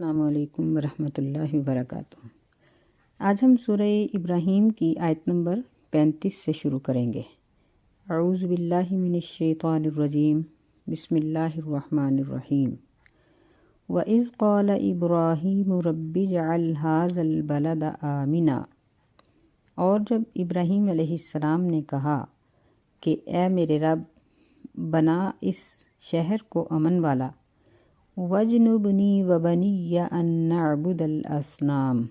السلام علیکم ورحمۃ اللہ وبرکاتہ۔ آج ہم سورہ ابراہیم کی آیت نمبر 35 سے شروع کریں گے۔ اعوذ باللہ من الشیطان الرجیم، بسم اللہ الرحمن الرحیم۔ وَإِذْ قَالَ إِبْرَاهِيمُ رَبِّ اجْعَلْ هَٰذَا الْبَلَدَ آمِنًا، اور جب ابراہیم علیہ السلام نے کہا کہ اے میرے رب، بنا اس شہر کو امن والا، وَاجْنُبْنِي وَبَنِيَّ أَن نَّعْبُدَ الْأَصْنَامَ،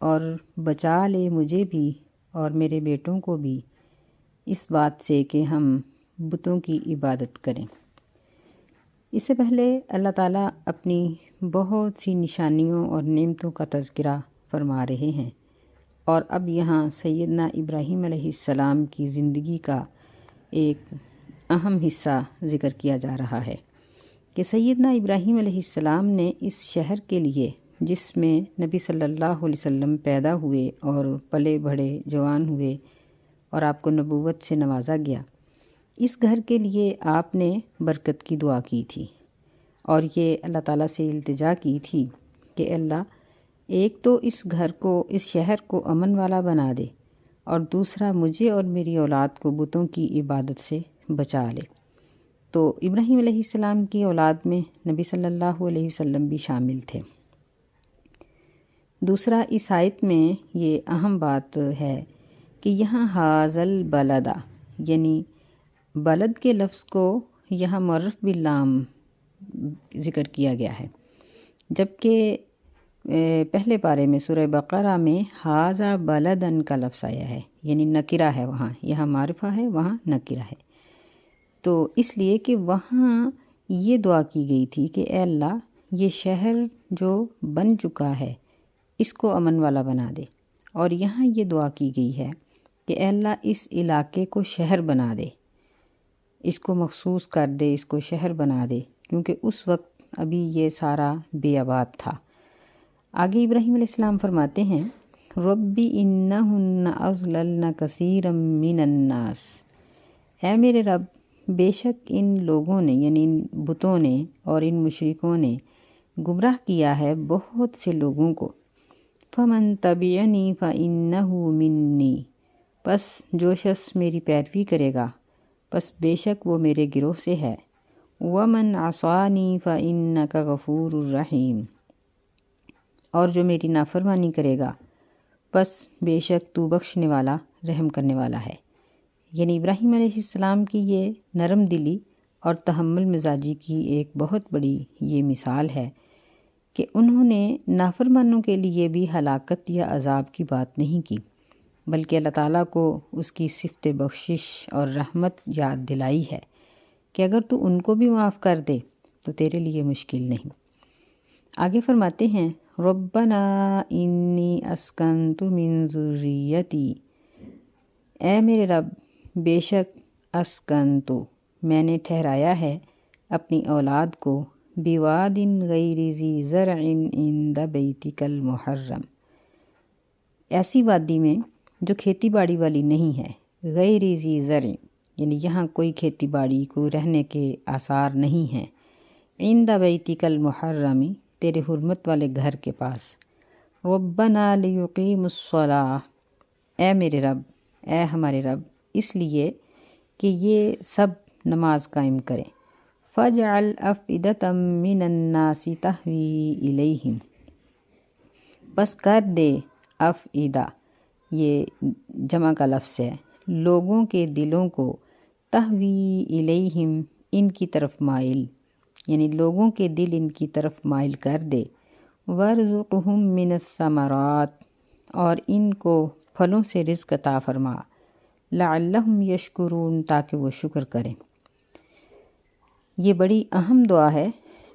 اور بچا لے مجھے بھی اور میرے بیٹوں کو بھی اس بات سے کہ ہم بتوں کی عبادت کریں۔ اس سے پہلے اللہ تعالیٰ اپنی بہت سی نشانیوں اور نعمتوں کا تذکرہ فرما رہے ہیں، اور اب یہاں سیدنا ابراہیم علیہ السلام کی زندگی کا ایک اہم حصہ ذکر کیا جا رہا ہے کہ سیدنا ابراہیم علیہ السلام نے اس شہر کے لیے، جس میں نبی صلی اللہ علیہ وسلم پیدا ہوئے اور پلے بڑھے جوان ہوئے اور آپ کو نبوت سے نوازا گیا، اس گھر کے لیے آپ نے برکت کی دعا کی تھی، اور یہ اللہ تعالیٰ سے التجا کی تھی کہ اللہ ایک تو اس گھر کو، اس شہر کو امن والا بنا دے، اور دوسرا مجھے اور میری اولاد کو بتوں کی عبادت سے بچا لے۔ تو ابراہیم علیہ السلام کی اولاد میں نبی صلی اللہ علیہ وسلم بھی شامل تھے۔ دوسرا، اس آیت میں یہ اہم بات ہے کہ یہاں ھذا البلد، یعنی بلد کے لفظ کو یہاں معرف باللام ذکر کیا گیا ہے، جبکہ پہلے پارے میں سورہ بقرہ میں ھذا بلدن کا لفظ آیا ہے، یعنی نکرہ ہے، وہاں یہاں معرفہ ہے، وہاں نکرہ ہے۔ تو اس لیے کہ وہاں یہ دعا کی گئی تھی کہ اے اللہ، یہ شہر جو بن چکا ہے اس کو امن والا بنا دے، اور یہاں یہ دعا کی گئی ہے کہ اے اللہ اس علاقے کو شہر بنا دے، اس کو مخصوص کر دے، اس کو شہر بنا دے، کیونکہ اس وقت ابھی یہ سارا بے آباد تھا۔ آگے ابراہیم علیہ السلام فرماتے ہیں ربی انہن اضللن کثیرا من الناس، اے میرے رب، بے شک ان لوگوں نے، یعنی ان بتوں نے اور ان مشرکوں نے گمراہ کیا ہے بہت سے لوگوں کو۔ فمن تبعنی فانہ منی، پس جو شخص میری پیروی کرے گا پس بے شک وہ میرے گروہ سے ہے۔ ومن عصانی فانک غفور الرحیم، اور جو میری نافرمانی کرے گا پس بے شک تو بخشنے والا، رحم کرنے والا ہے۔ یعنی ابراہیم علیہ السلام کی یہ نرم دلی اور تحمل مزاجی کی ایک بہت بڑی یہ مثال ہے کہ انہوں نے نافرمانوں کے لیے بھی ہلاکت یا عذاب کی بات نہیں کی، بلکہ اللہ تعالیٰ کو اس کی صفت بخشش اور رحمت یاد دلائی ہے کہ اگر تو ان کو بھی معاف کر دے تو تیرے لیے مشکل نہیں۔ آگے فرماتے ہیں ربنا انی اسکنت من ذریتی، اے میرے رب، بے شک اسکنتو، میں نے ٹھہرایا ہے اپنی اولاد کو، بواد غیر ذی زرع عند بیتک المحرم، ایسی وادی میں جو کھیتی باڑی والی نہیں ہے، غیر ذی زرع، یعنی یہاں کوئی کھیتی باڑی، کوئی رہنے کے آثار نہیں ہیں، عند بیتک المحرم، تیرے حرمت والے گھر کے پاس، ربنا لیقیموا الصلاۃ، اے میرے رب، اے ہمارے رب، اس لیے کہ یہ سب نماز قائم کریں، فَاجْعَلْ أَفْئِدَةً مِّنَ النَّاسِ تَهْوِي إِلَيْهِمْ، بس کر دے، افئدہ یہ جمع کا لفظ ہے، لوگوں کے دلوں کو، تہوی الیہم، ان کی طرف مائل، یعنی لوگوں کے دل ان کی طرف مائل کر دے، وَارْزُقْهُم مِّنَ الثَّمَرَاتِ، اور ان کو پھلوں سے رزق عطا فرما، لعلہم یشکرون، تاکہ وہ شکر کریں۔ یہ بڑی اہم دعا ہے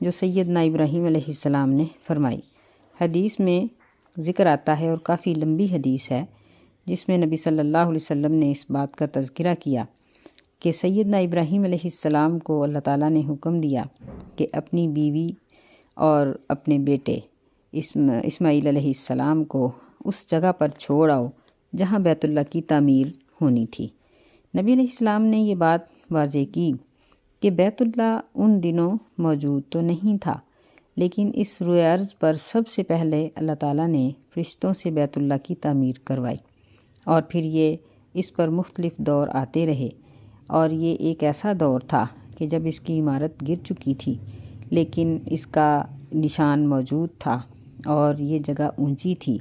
جو سیدنا ابراہیم علیہ السلام نے فرمائی۔ حدیث میں ذکر آتا ہے، اور کافی لمبی حدیث ہے، جس میں نبی صلی اللہ علیہ وسلم نے اس بات کا تذکرہ کیا کہ سیدنا ابراہیم علیہ السلام کو اللہ تعالیٰ نے حکم دیا کہ اپنی بیوی اور اپنے بیٹے اسماعیل علیہ السلام کو اس جگہ پر چھوڑ آؤ جہاں بیت اللہ کی تعمیر ہونی تھی۔ نبی علیہ السلام نے یہ بات واضح کی کہ بیت اللہ ان دنوں موجود تو نہیں تھا، لیکن اس روئے عرض پر سب سے پہلے اللہ تعالیٰ نے فرشتوں سے بیت اللہ کی تعمیر کروائی، اور پھر یہ اس پر مختلف دور آتے رہے، اور یہ ایک ایسا دور تھا کہ جب اس کی عمارت گر چکی تھی لیکن اس کا نشان موجود تھا، اور یہ جگہ اونچی تھی۔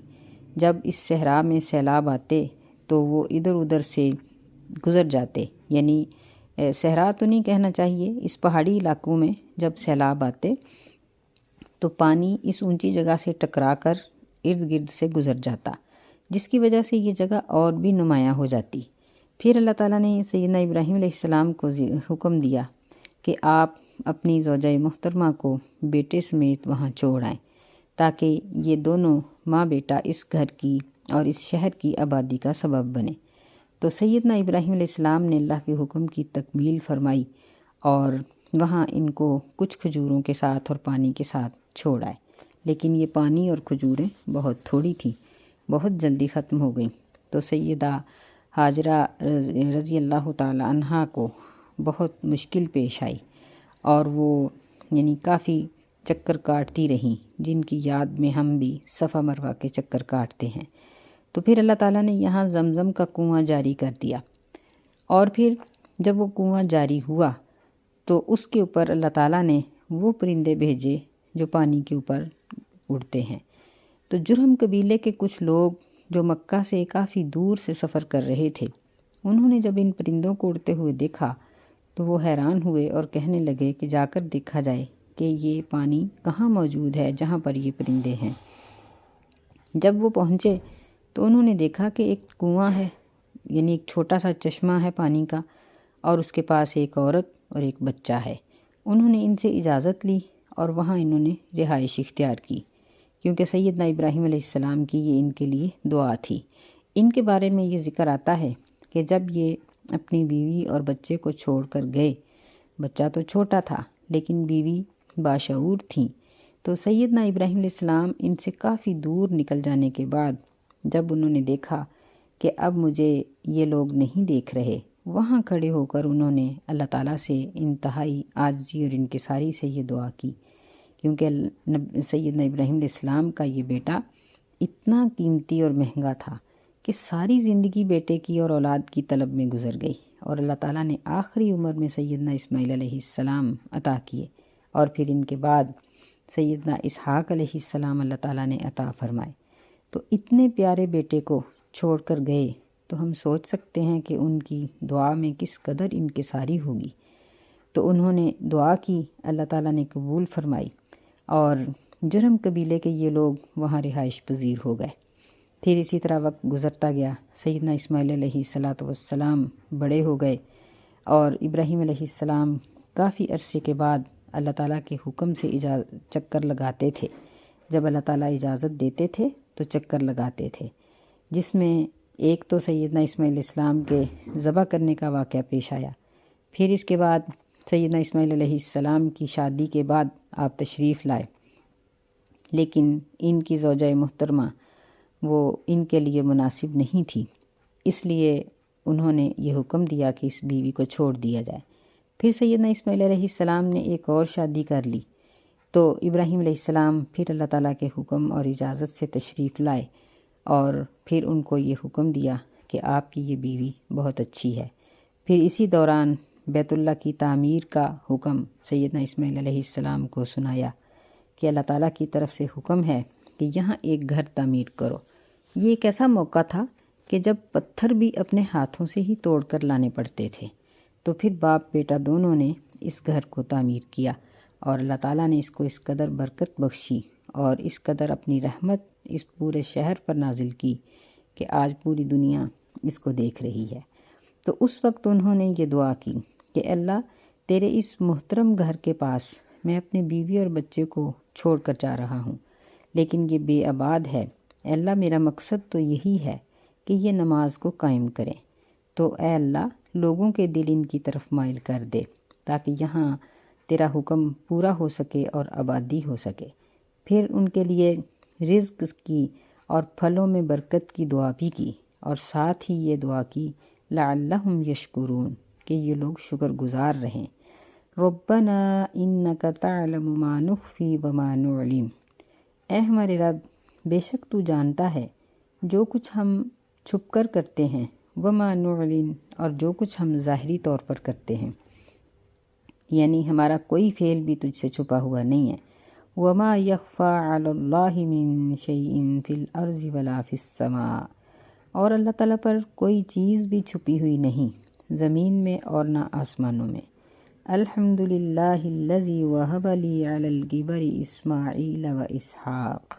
جب اس صحرا میں سیلاب آتے تو وہ ادھر ادھر سے گزر جاتے، یعنی صحرا تو نہیں کہنا چاہیے، اس پہاڑی علاقوں میں جب سیلاب آتے تو پانی اس اونچی جگہ سے ٹکرا کر ارد گرد سے گزر جاتا، جس کی وجہ سے یہ جگہ اور بھی نمایاں ہو جاتی۔ پھر اللہ تعالیٰ نے سیدنا ابراہیم علیہ السلام کو حکم دیا کہ آپ اپنی زوجہ محترمہ کو بیٹے سمیت وہاں چھوڑ آئیں، تاکہ یہ دونوں ماں بیٹا اس گھر کی اور اس شہر کی آبادی کا سبب بنے۔ تو سیدنا ابراہیم علیہ السلام نے اللہ کے حکم کی تکمیل فرمائی اور وہاں ان کو کچھ کھجوروں کے ساتھ اور پانی کے ساتھ چھوڑ آئے، لیکن یہ پانی اور کھجوریں بہت تھوڑی تھیں، بہت جلدی ختم ہو گئیں۔ تو سیدہ ہاجرہ رضی اللہ تعالی عنہا کو بہت مشکل پیش آئی، اور وہ یعنی کافی چکر کاٹتی رہیں، جن کی یاد میں ہم بھی صفا مروہ کے چکر کاٹتے ہیں۔ تو پھر اللہ تعالیٰ نے یہاں زمزم کا کنواں جاری کر دیا، اور پھر جب وہ کنواں جاری ہوا تو اس کے اوپر اللہ تعالیٰ نے وہ پرندے بھیجے جو پانی کے اوپر اڑتے ہیں۔ تو جرہم قبیلے کے کچھ لوگ جو مکہ سے کافی دور سے سفر کر رہے تھے، انہوں نے جب ان پرندوں کو اڑتے ہوئے دیکھا تو وہ حیران ہوئے اور کہنے لگے کہ جا کر دیکھا جائے کہ یہ پانی کہاں موجود ہے جہاں پر یہ پرندے ہیں۔ جب وہ پہنچے تو انہوں نے دیکھا کہ ایک کنواں ہے، یعنی ایک چھوٹا سا چشمہ ہے پانی کا، اور اس کے پاس ایک عورت اور ایک بچہ ہے۔ انہوں نے ان سے اجازت لی اور وہاں انہوں نے رہائش اختیار کی، کیونکہ سیدنا ابراہیم علیہ السلام کی یہ ان کے لیے دعا تھی۔ ان کے بارے میں یہ ذکر آتا ہے کہ جب یہ اپنی بیوی اور بچے کو چھوڑ کر گئے، بچہ تو چھوٹا تھا لیکن بیوی باشعور تھیں، تو سیدنا ابراہیم علیہ السلام ان سے کافی دور نکل جانے کے بعد جب انہوں نے دیکھا کہ اب مجھے یہ لوگ نہیں دیکھ رہے، وہاں کھڑے ہو کر انہوں نے اللہ تعالیٰ سے انتہائی عاجزی اور انکساری سے یہ دعا کی، کیونکہ سیدنا ابراہیم علیہ السلام کا یہ بیٹا اتنا قیمتی اور مہنگا تھا کہ ساری زندگی بیٹے کی اور اولاد کی طلب میں گزر گئی، اور اللہ تعالیٰ نے آخری عمر میں سیدنا اسماعیل علیہ السلام عطا کیے، اور پھر ان کے بعد سیدنا اسحاق علیہ السلام اللہ تعالیٰ نے عطا فرمائے۔ تو اتنے پیارے بیٹے کو چھوڑ کر گئے تو ہم سوچ سکتے ہیں کہ ان کی دعا میں کس قدر انکساری ہوگی۔ تو انہوں نے دعا کی، اللہ تعالیٰ نے قبول فرمائی، اور جرہم قبیلے کے یہ لوگ وہاں رہائش پذیر ہو گئے۔ پھر اسی طرح وقت گزرتا گیا، سیدنا اسماعیل علیہ السلام بڑے ہو گئے، اور ابراہیم علیہ السلام کافی عرصے کے بعد اللہ تعالیٰ کے حکم سے چکر لگاتے تھے۔ جب اللہ تعالیٰ اجازت دیتے تھے تو چکر لگاتے تھے، جس میں ایک تو سیدنا اسماعیل علیہ السلام کے ذبح کرنے کا واقعہ پیش آیا۔ پھر اس کے بعد سیدنا اسماعیل علیہ السلام کی شادی کے بعد آپ تشریف لائے، لیکن ان کی زوجہ محترمہ وہ ان کے لیے مناسب نہیں تھی، اس لیے انہوں نے یہ حکم دیا کہ اس بیوی کو چھوڑ دیا جائے۔ پھر سیدنا اسماعیل علیہ السلام نے ایک اور شادی کر لی، تو ابراہیم علیہ السلام پھر اللہ تعالیٰ کے حکم اور اجازت سے تشریف لائے، اور پھر ان کو یہ حکم دیا کہ آپ کی یہ بیوی بہت اچھی ہے۔ پھر اسی دوران بیت اللہ کی تعمیر کا حکم سیدنا اسماعیل علیہ السلام کو سنایا کہ اللہ تعالیٰ کی طرف سے حکم ہے کہ یہاں ایک گھر تعمیر کرو۔ یہ ایک ایسا موقع تھا کہ جب پتھر بھی اپنے ہاتھوں سے ہی توڑ کر لانے پڑتے تھے، تو پھر باپ بیٹا دونوں نے اس گھر کو تعمیر کیا، اور اللہ تعالیٰ نے اس کو اس قدر برکت بخشی اور اس قدر اپنی رحمت اس پورے شہر پر نازل کی کہ آج پوری دنیا اس کو دیکھ رہی ہے۔ تو اس وقت انہوں نے یہ دعا کی کہ اللہ تیرے اس محترم گھر کے پاس میں اپنے بیوی اور بچے کو چھوڑ کر جا رہا ہوں، لیکن یہ بے آباد ہے، اے اللہ میرا مقصد تو یہی ہے کہ یہ نماز کو قائم کریں، تو اے اللہ لوگوں کے دل ان کی طرف مائل کر دے تاکہ یہاں تیرا حکم پورا ہو سکے اور آبادی ہو سکے۔ پھر ان کے لیے رزق کی اور پھلوں میں برکت کی دعا بھی کی، اور ساتھ ہی یہ دعا کی لعلہم یشکرون کہ یہ لوگ شکر گزار رہیں۔ ربنا انک تعلم ما نخفی وما نعلن، اے ہمارے رب بے شک تو جانتا ہے جو کچھ ہم چھپ کر کرتے ہیں، وما نعلن اور جو کچھ ہم ظاہری طور پر کرتے ہیں، یعنی ہمارا کوئی فعل بھی تجھ سے چھپا ہوا نہیں ہے۔ وما یخفی علی اللہ من شیء فی الارض ولا فی السماء، اور اللہ تعالیٰ پر کوئی چیز بھی چھپی ہوئی نہیں زمین میں اور نہ آسمانوں میں۔ الحمدللہ الذی وہب لی علی الکبر اسماعیل و اسحاق،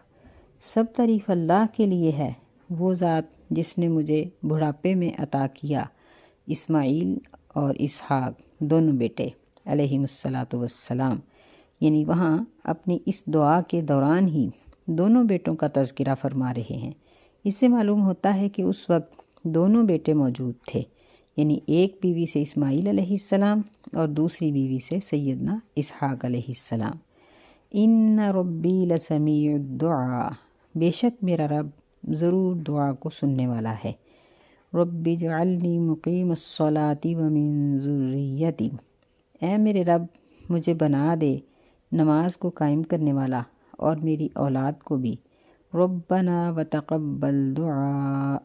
سب تعریف اللہ کے لیے ہے، وہ ذات جس نے مجھے بڑھاپے میں عطا کیا اسماعیل اور اسحاق دونوں بیٹے علیہم الصلاۃ والسلام، یعنی وہاں اپنی اس دعا کے دوران ہی دونوں بیٹوں کا تذکرہ فرما رہے ہیں۔ اس سے معلوم ہوتا ہے کہ اس وقت دونوں بیٹے موجود تھے، یعنی ایک بیوی سے اسماعیل علیہ السلام اور دوسری بیوی سے سیدنا اسحاق علیہ السلام۔ ان ربی لسمیع الدعاء، بے شک میرا رب ضرور دعا کو سننے والا ہے۔ رب اجعلنی مقیم الصلاۃ ومن ذریتی، اے میرے رب مجھے بنا دے نماز کو قائم کرنے والا اور میری اولاد کو بھی۔ ربنا وتقبل دعاء،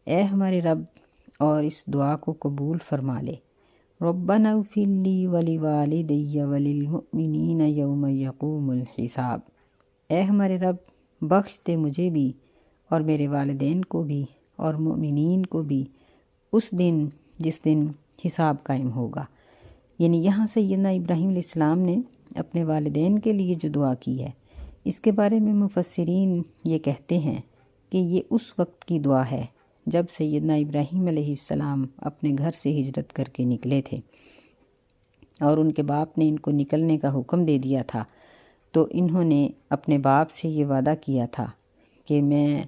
اے ہمارے رب اور اس دعا کو قبول فرما لے۔ ربنا اغفر لی ولوالدی وللمؤمنین یوم یقوم الحساب، اے ہمارے رب بخش دے مجھے بھی اور میرے والدین کو بھی اور مؤمنین کو بھی اس دن جس دن حساب قائم ہوگا۔ یعنی یہاں سیدنا ابراہیم علیہ السلام نے اپنے والدین کے لیے جو دعا کی ہے، اس کے بارے میں مفسرین یہ کہتے ہیں کہ یہ اس وقت کی دعا ہے جب سیدنا ابراہیم علیہ السلام اپنے گھر سے ہجرت کر کے نکلے تھے اور ان کے باپ نے ان کو نکلنے کا حکم دے دیا تھا، تو انہوں نے اپنے باپ سے یہ وعدہ کیا تھا کہ میں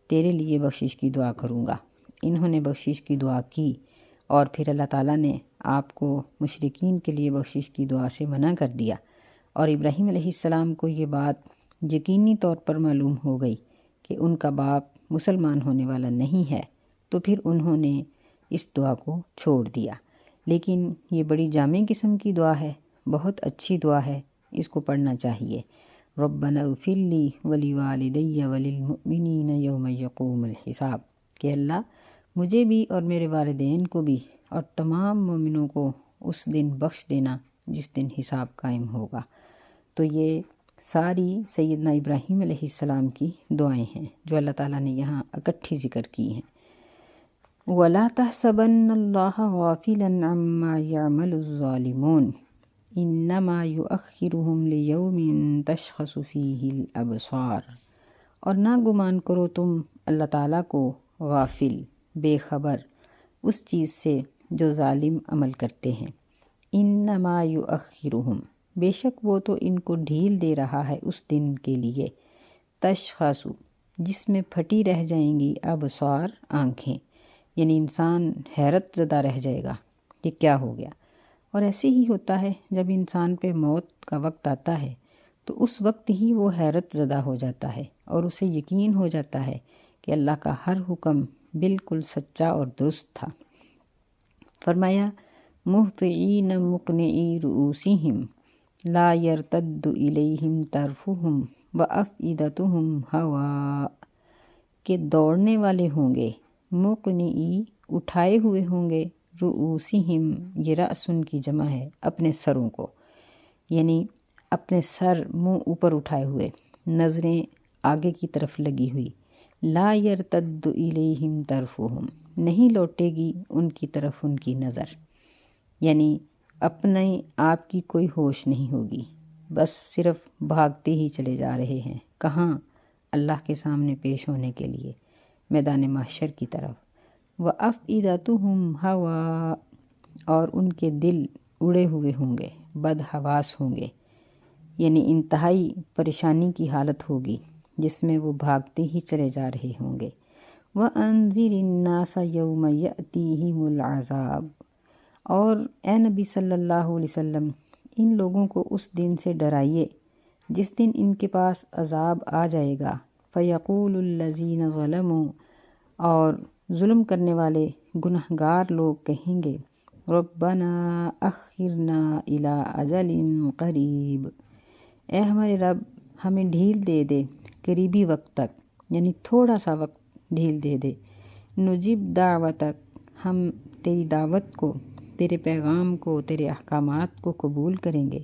تیرے لیے بخشش کی دعا کروں گا۔ انہوں نے بخشش کی دعا کی اور پھر اللہ تعالیٰ نے آپ کو مشرکین کے لیے بخشش کی دعا سے منع کر دیا، اور ابراہیم علیہ السلام کو یہ بات یقینی طور پر معلوم ہو گئی کہ ان کا باپ مسلمان ہونے والا نہیں ہے، تو پھر انہوں نے اس دعا کو چھوڑ دیا۔ لیکن یہ بڑی جامع قسم کی دعا ہے، بہت اچھی دعا ہے، اس کو پڑھنا چاہیے۔ ربنا اغفر لی ولوالدی وللمؤمنین یوم یقوم الحساب، کہ اللہ مجھے بھی اور میرے والدین کو بھی اور تمام مومنوں کو اس دن بخش دینا جس دن حساب قائم ہوگا۔ تو یہ ساری سیدنا ابراہیم علیہ السلام کی دعائیں ہیں جو اللہ تعالیٰ نے یہاں اکٹھی ذکر کی ہیں۔ وَلَا تَحْسَبَنَّ اللَّهَ غَافِلًا عَمَّا يَعْمَلُ الظَّالِمُونَ إِنَّمَا يُؤَخِّرُهُمْ لِيَوْمٍ تَشْخَصُ فِيهِ الْأَبْصَارُ، اور نہ گمان کرو تم اللہ تعالیٰ کو غافل، بے خبر اس چیز سے جو ظالم عمل کرتے ہیں۔ انما یؤخرہم، بے شک وہ تو ان کو ڈھیل دے رہا ہے اس دن کے لیے، تشخص جس میں پھٹی رہ جائیں گی ابصار آنکھیں، یعنی انسان حیرت زدہ رہ جائے گا کہ کیا ہو گیا۔ اور ایسے ہی ہوتا ہے جب انسان پہ موت کا وقت آتا ہے تو اس وقت ہی وہ حیرت زدہ ہو جاتا ہے اور اسے یقین ہو جاتا ہے کہ اللہ کا ہر حکم بالکل سچا اور درست تھا۔ فرمایا مہطعین مقنعی رؤوسہم لا یرتد الیہم طرفہم وافئدتہم ہواء، کہ دوڑنے والے ہوں گے، مقنعی اٹھائے ہوئے ہوں گے، رؤوسہم یہ رأس ان کی جمع ہے، اپنے سروں کو، یعنی اپنے سر منہ اوپر اٹھائے ہوئے، نظریں آگے کی طرف لگی ہوئی، لا یرتد الیہم طرفہم نہیں لوٹے گی ان کی طرف ان کی نظر، یعنی اپنے آپ کی کوئی ہوش نہیں ہوگی، بس صرف بھاگتے ہی چلے جا رہے ہیں، کہاں؟ اللہ کے سامنے پیش ہونے کے لیے، میدان محشر کی طرف۔ وَأَفْئِدَتُهُمْ هَوَاء، اور ان کے دل اڑے ہوئے ہوں گے، بدحواس ہوں گے، یعنی انتہائی پریشانی کی حالت ہوگی جس میں وہ بھاگتے ہی چلے جا رہے ہوں گے۔ وَأَنذِرِ النَّاسَ يَوْمَ يَأْتِيهِمُ الْعَذَابُ، اور اے نبی صلی اللہ علیہ وسلم ان لوگوں کو اس دن سے ڈرائیے جس دن ان کے پاس عذاب آ جائے گا۔ فَيَقُولُ الَّذِينَ ظَلَمُوا، اور ظلم کرنے والے گنہگار لوگ کہیں گے، ربنا اخرنا الی اجل قریب، اے ہمارے رب ہمیں ڈھیل دے دے قریبی وقت تک، یعنی تھوڑا سا وقت ڈھیل دے دے، نجیب دعوتک، ہم تیری دعوت کو، تیرے پیغام کو، تیرے احکامات کو قبول کریں گے،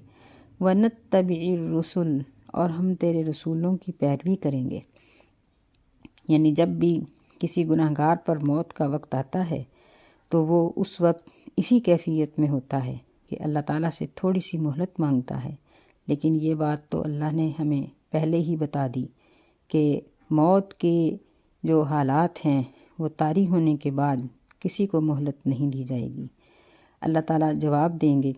ونتبع الرسل، اور ہم تیرے رسولوں کی پیروی کریں گے۔ یعنی جب بھی کسی گناہ گار پر موت کا وقت آتا ہے تو وہ اس وقت اسی کیفیت میں ہوتا ہے کہ اللہ تعالیٰ سے تھوڑی سی مہلت مانگتا ہے، لیکن یہ بات تو اللہ نے ہمیں پہلے ہی بتا دی کہ موت کے جو حالات ہیں وہ طاری ہونے کے بعد کسی کو مہلت نہیں دی جائے گی۔ اللہ تعالیٰ جواب دیں گے،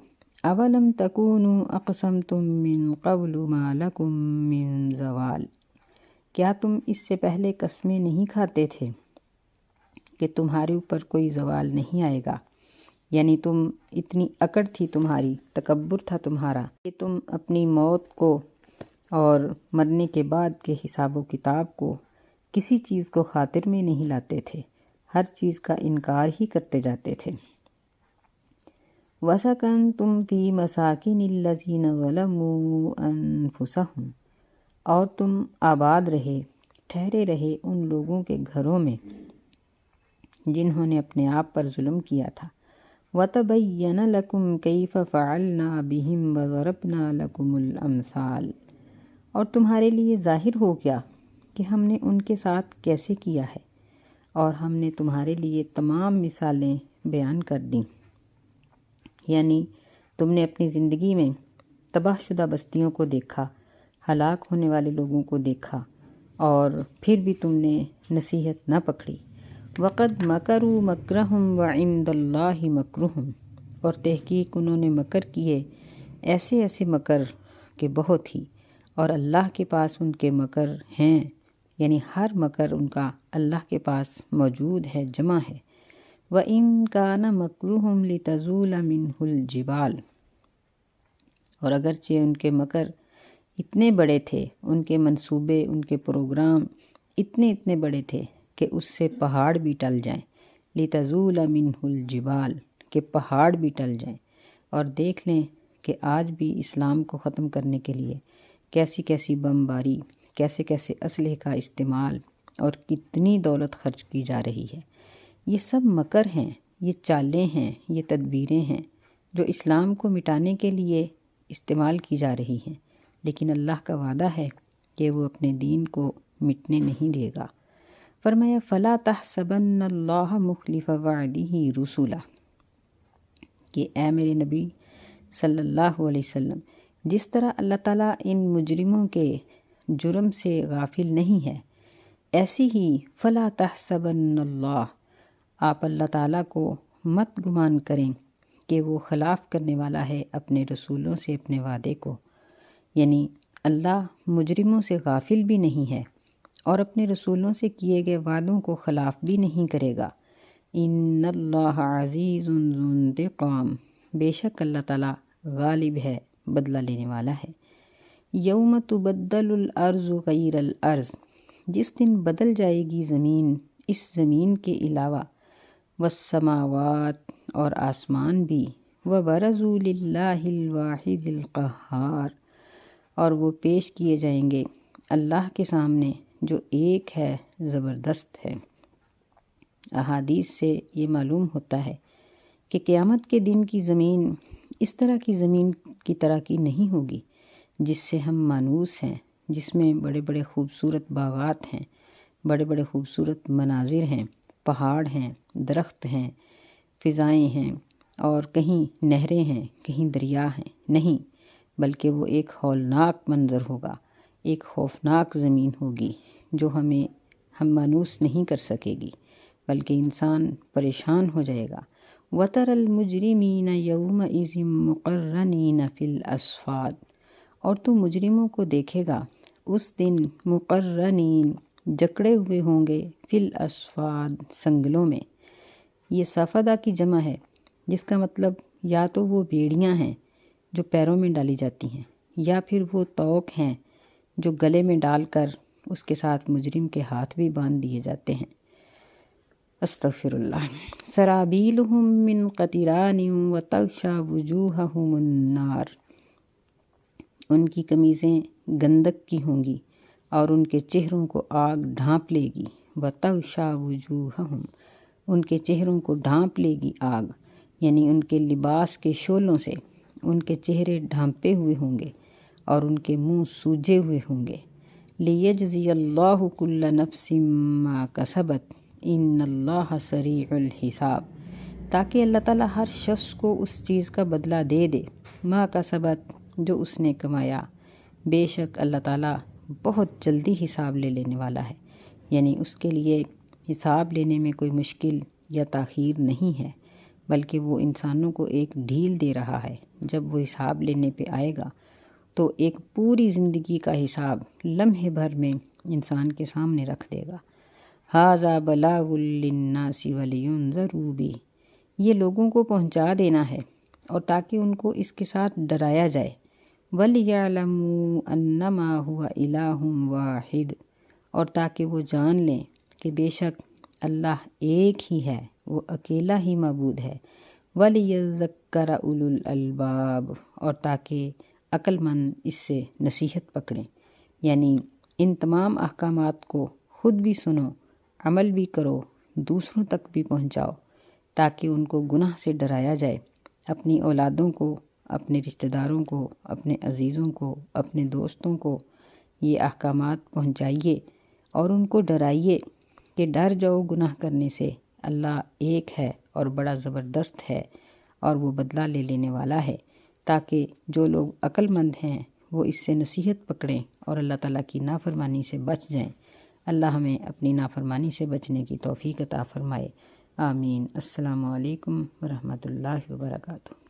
اولم تکونوا اقسمتم من قبل ما لکم من زوال، کیا تم اس سے پہلے قسمیں نہیں کھاتے تھے کہ تمہارے اوپر کوئی زوال نہیں آئے گا؟ یعنی تم اتنی اکڑ تھی تمہاری، تکبر تھا تمہارا کہ تم اپنی موت کو اور مرنے کے بعد کے حساب و کتاب کو، کسی چیز کو خاطر میں نہیں لاتے تھے، ہر چیز کا انکار ہی کرتے جاتے تھے۔ وَسَكَنْتُمْ فِي مَسَاكِنِ الَّذِينَ ظَلَمُوا أَنفُسَهُمْ، اور تم آباد رہے، ٹھہرے رہے ان لوگوں کے گھروں میں جنہوں نے اپنے آپ پر ظلم کیا تھا۔ وَتَبَيَّنَ لَكُمْ كَيْفَ فَعَلْنَا بِهِمْ وَضَرَبْنَا لَكُمُ الْأَمْثَالَ، اور تمہارے لیے ظاہر ہو گیا کہ ہم نے ان کے ساتھ کیسے کیا ہے، اور ہم نے تمہارے لیے تمام مثالیں بیان کر دیں۔ یعنی تم نے اپنی زندگی میں تباہ شدہ بستیوں کو دیکھا، ہلاک ہونے والے لوگوں کو دیکھا، اور پھر بھی تم نے نصیحت نہ پکڑی۔ وَقَدْ مَكَرُوا مَكْرَهُمْ وَعِنْدَ اللَّهِ مَكْرُهُمْ، اور تحقیق انہوں نے مکر کیے، ایسے ایسے مکر کہ بہت ہی، اور اللہ کے پاس ان کے مکر ہیں، یعنی ہر مکر ان کا اللہ کے پاس موجود ہے، جمع ہے۔ وَإِنْ كَانَ مَكْرُهُمْ لِتَزُولَ مِنْهُ الْجِبَالُ، اور اگرچہ ان کے مکر اتنے بڑے تھے، ان کے منصوبے، ان کے پروگرام اتنے بڑے تھے کہ اس سے پہاڑ بھی ٹل جائیں، لِتَزُولَ مِنْهُ الْجِبَالُ، کہ پہاڑ بھی ٹل جائیں۔ اور دیکھ لیں کہ آج بھی اسلام کو ختم کرنے کے لیے کیسی کیسی بمباری، کیسے کیسے اسلحے کا استعمال اور کتنی دولت خرچ کی جا رہی ہے۔ یہ سب مکر ہیں، یہ چالیں ہیں، یہ تدبیریں ہیں جو اسلام کو مٹانے کے لیے استعمال کی جا رہی ہیں، لیکن اللہ کا وعدہ ہے کہ وہ اپنے دین کو مٹنے نہیں دے گا۔ فرمایا فَلَا تَحْسَبَنَّ اللَّهَ مُخْلِفَ وَعْدِهِ رُسُلَهُ، کہ اے میرے نبی صلی اللہ علیہ وسلم، جس طرح اللہ تعالیٰ ان مجرموں کے جرم سے غافل نہیں ہے، ایسی ہی فَلَا تَحْسَبَنَّ اللَّهَ، آپ اللہ تعالیٰ کو مت گمان کریں کہ وہ خلاف کرنے والا ہے اپنے رسولوں سے اپنے وعدے کو، یعنی اللہ مجرموں سے غافل بھی نہیں ہے اور اپنے رسولوں سے کیے گئے وعدوں کو خلاف بھی نہیں کرے گا۔ ان اللہ عزیز ذو انتقام، بے شک اللہ تعالیٰ غالب ہے، بدلہ لینے والا ہے۔ یوم تبدل الارض غیر الارض، جس دن بدل جائے گی زمین اس زمین کے علاوہ، والسماوات، اور آسمان بھی، وبرزوا للہ الواحد القہار، اور وہ پیش کیے جائیں گے اللہ کے سامنے جو ایک ہے، زبردست ہے۔ احادیث سے یہ معلوم ہوتا ہے کہ قیامت کے دن کی زمین اس طرح کی زمین کی طرح کی نہیں ہوگی جس سے ہم مانوس ہیں، جس میں بڑے بڑے خوبصورت باغات ہیں، بڑے بڑے خوبصورت مناظر ہیں، پہاڑ ہیں، درخت ہیں، فضائیں ہیں، اور کہیں نہریں ہیں، کہیں دریا ہیں، نہیں، بلکہ وہ ایک ہولناک منظر ہوگا، ایک خوفناک زمین ہوگی جو ہم مانوس نہیں کر سکے گی، بلکہ انسان پریشان ہو جائے گا۔ وَتَرَى الْمُجْرِمِينَ يَوْمَئِذٍ مُقَرَّنِينَ فِي الْأَصْفَادِ، اور تو مجرموں کو دیکھے گا اس دن مقرنین، جکڑے ہوئے ہوں گے، فی الاسفاد، سنگلوں میں۔ یہ صفدہ کی جمع ہے، جس کا مطلب یا تو وہ بیڑیاں ہیں جو پیروں میں ڈالی جاتی ہیں، یا پھر وہ توق ہیں جو گلے میں ڈال کر اس کے ساتھ مجرم کے ہاتھ بھی باندھ دیے جاتے ہیں۔ استغفر اللہ۔ سرابیلہم من قطران وتغشی وجوہہم النار، ان کی قمیضیں گندک کی ہوں گی اور ان کے چہروں کو آگ ڈھانپ لے گی۔ وتغشی وجوہہم، ان کے چہروں کو ڈھانپ لے گی آگ، یعنی ان کے لباس کے شعلوں سے ان کے چہرے ڈھانپے ہوئے ہوں گے اور ان کے منہ سوجے ہوئے ہوں گے۔ لیجزی اللہ کل نفس ما کسبت ان اللہ سریع الحساب، تاکہ اللہ تعالیٰ ہر شخص کو اس چیز کا بدلہ دے دے ما کسبت، جو اس نے کمایا۔ بے شک اللہ تعالیٰ بہت جلدی حساب لے لینے والا ہے، یعنی اس کے لیے حساب لینے میں کوئی مشکل یا تاخیر نہیں ہے، بلکہ وہ انسانوں کو ایک ڈھیل دے رہا ہے۔ جب وہ حساب لینے پہ آئے گا تو ایک پوری زندگی کا حساب لمحے بھر میں انسان کے سامنے رکھ دے گا۔ ھذا بلاغ للناس ولینذروا بہ، یہ لوگوں کو پہنچا دینا ہے اور تاکہ ان کو اس کے ساتھ ڈرایا جائے۔ وَلِيَعْلَمُوا أَنَّمَا هُوَ إِلَٰهٌ وَاحِدٌ، اور تاکہ وہ جان لیں کہ بے شک اللہ ایک ہی ہے، وہ اکیلا ہی معبود ہے۔ وَلِيَذَّكَّرَ أُولُو الْأَلْبَابِ، اور تاکہ عقل مند اس سے نصیحت پکڑیں، یعنی ان تمام احکامات کو خود بھی سنو، عمل بھی کرو، دوسروں تک بھی پہنچاؤ، تاکہ ان کو گناہ سے ڈرایا جائے۔ اپنی اولادوں کو، اپنے رشتہ داروں کو، اپنے عزیزوں کو، اپنے دوستوں کو یہ احکامات پہنچائیے اور ان کو ڈرائیے کہ ڈر جاؤ گناہ کرنے سے، اللہ ایک ہے اور بڑا زبردست ہے اور وہ بدلہ لے لینے والا ہے، تاکہ جو لوگ عقل مند ہیں وہ اس سے نصیحت پکڑیں اور اللہ تعالیٰ کی نافرمانی سے بچ جائیں۔ اللہ ہمیں اپنی نافرمانی سے بچنے کی توفیق عطا فرمائے، آمین۔ السلام علیکم ورحمۃ اللہ وبرکاتہ۔